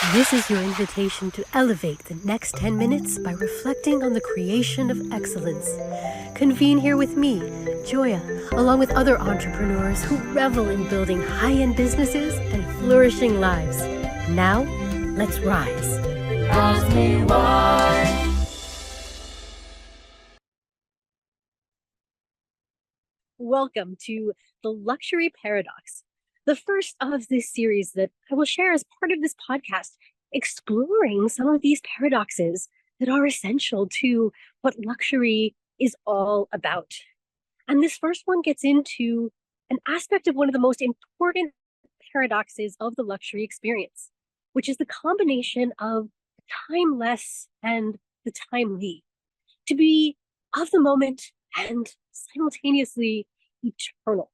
This is your invitation to elevate the next 10 minutes by reflecting on the creation of excellence. Convene here with me, Joya, along with other entrepreneurs who revel in building high-end businesses and flourishing lives. Now, let's rise. Ask me why. Welcome to The Luxury Paradox, the first of this series that I will share as part of this podcast, exploring some of these paradoxes that are essential to what luxury is all about. And this first one gets into an aspect of one of the most important paradoxes of the luxury experience, which is the combination of the timeless and the timely, to be of the moment and simultaneously eternal.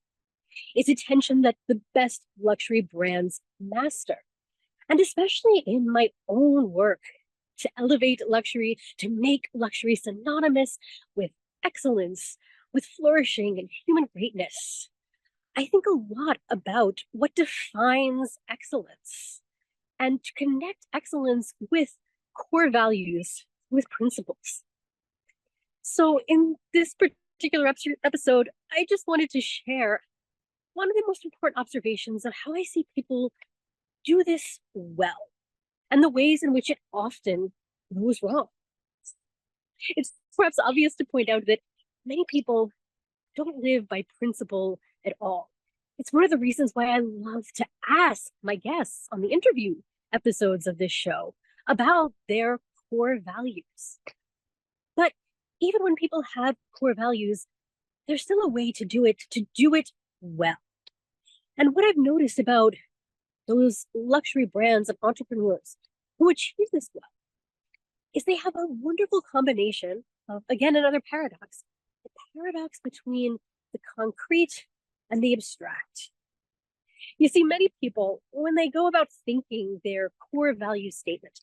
It's a tension that the best luxury brands master. And especially in my own work to elevate luxury, to make luxury synonymous with excellence, with flourishing and human greatness, I think a lot about what defines excellence and to connect excellence with core values, with principles. So in this particular episode, I just wanted to share one of the most important observations of how I see people do this well and the ways in which it often goes wrong. It's perhaps obvious to point out that many people don't live by principle at all. It's one of the reasons why I love to ask my guests on the interview episodes of this show about their core values. But even when people have core values, there's still a way to do it well. And what I've noticed about those luxury brands and entrepreneurs who achieve this well is they have a wonderful combination of, again, another paradox, the paradox between the concrete and the abstract. You see, many people, when they go about thinking their core value statement,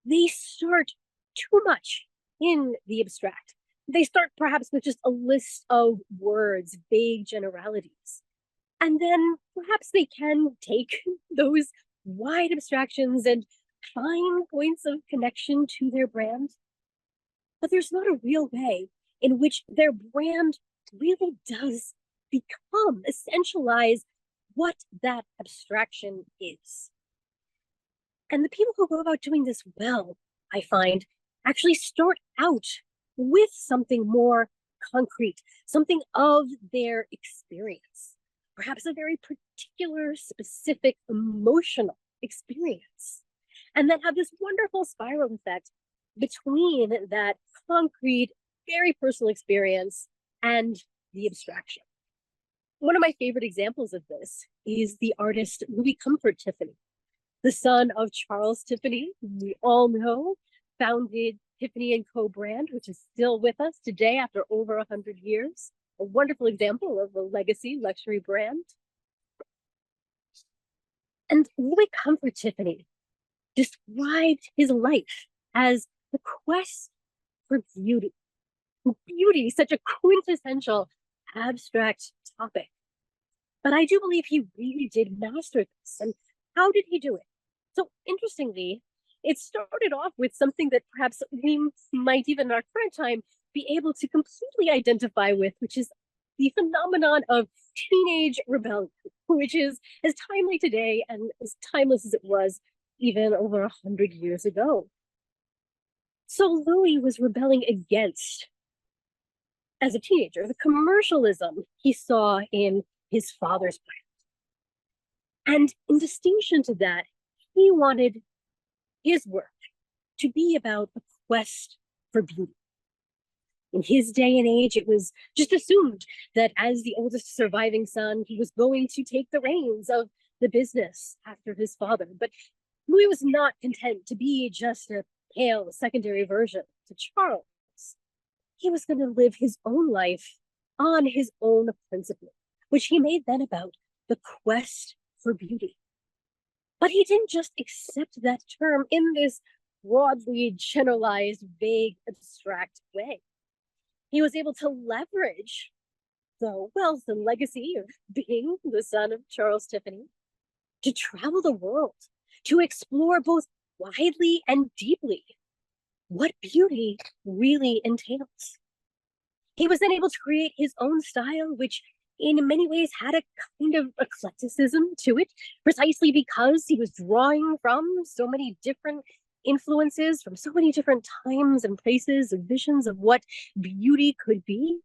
they start too much in the abstract. They start perhaps with just a list of words, vague generalities. And then perhaps they can take those wide abstractions and find points of connection to their brand. But there's not a real way in which their brand really does become, essentialize what that abstraction is. And the people who go about doing this well, I find, actually start out with something more concrete, something of their experience, perhaps a very particular, specific, emotional experience, and then have this wonderful spiral effect between that concrete, very personal experience and the abstraction. One of my favorite examples of this is the artist Louis Comfort Tiffany, the son of Charles Tiffany, who we all know, founded Tiffany & Co. brand, which is still with us today after over 100 years. A wonderful example of a legacy luxury brand. And Louis Comfort Tiffany described his life as the quest for beauty. Beauty, such a quintessential abstract topic. But I do believe he really did master this. And how did he do it? So interestingly, it started off with something that perhaps we might even in our current time be able to completely identify with, which is the phenomenon of teenage rebellion, which is as timely today and as timeless as it was even over 100 years ago. So Louis was rebelling against, as a teenager, the commercialism he saw in his father's brand. And in distinction to that, he wanted his work to be about a quest for beauty. In his day and age, it was just assumed that as the oldest surviving son, he was going to take the reins of the business after his father. But Louis was not content to be just a pale secondary version to Charles. He was going to live his own life on his own principle, which he made then about the quest for beauty. But he didn't just accept that term in this broadly generalized, vague, abstract way. He was able to leverage the wealth and legacy of being the son of Charles Tiffany to travel the world, to explore both widely and deeply what beauty really entails. He was then able to create his own style, which in many ways had a kind of eclecticism to it, precisely because he was drawing from so many different influences from so many different times and places and visions of what beauty could be,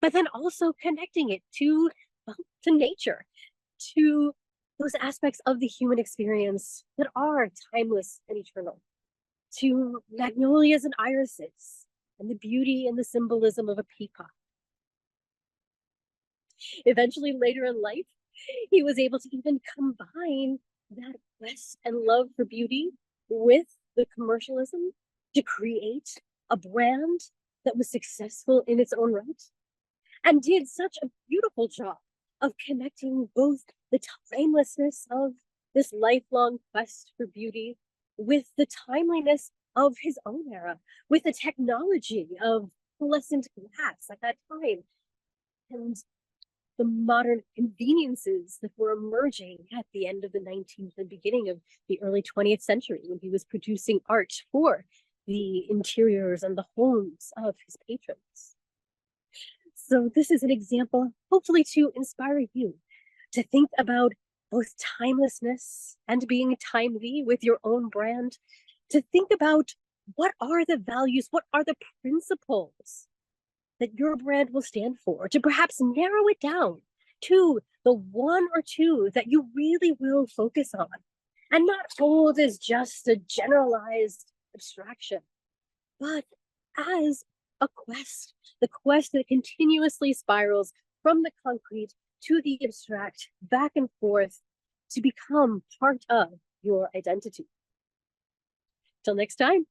but then also connecting it to, well, to nature, to those aspects of the human experience that are timeless and eternal, to magnolias and irises, and the beauty and the symbolism of a peacock. Eventually, later in life, he was able to even combine that quest and love for beauty with the commercialism to create a brand that was successful in its own right, and did such a beautiful job of connecting both the timelessness of this lifelong quest for beauty with the timeliness of his own era, with the technology of fluorescent glass at that time, and the modern conveniences that were emerging at the end of the 19th and beginning of the early 20th century when he was producing art for the interiors and the homes of his patrons. So this is an example, hopefully to inspire you to think about both timelessness and being timely with your own brand, to think about what are the values, what are the principles that your brand will stand for, to perhaps narrow it down to the one or two that you really will focus on, and not hold as just a generalized abstraction, but as a quest, the quest that continuously spirals from the concrete to the abstract, back and forth, to become part of your identity. Till next time.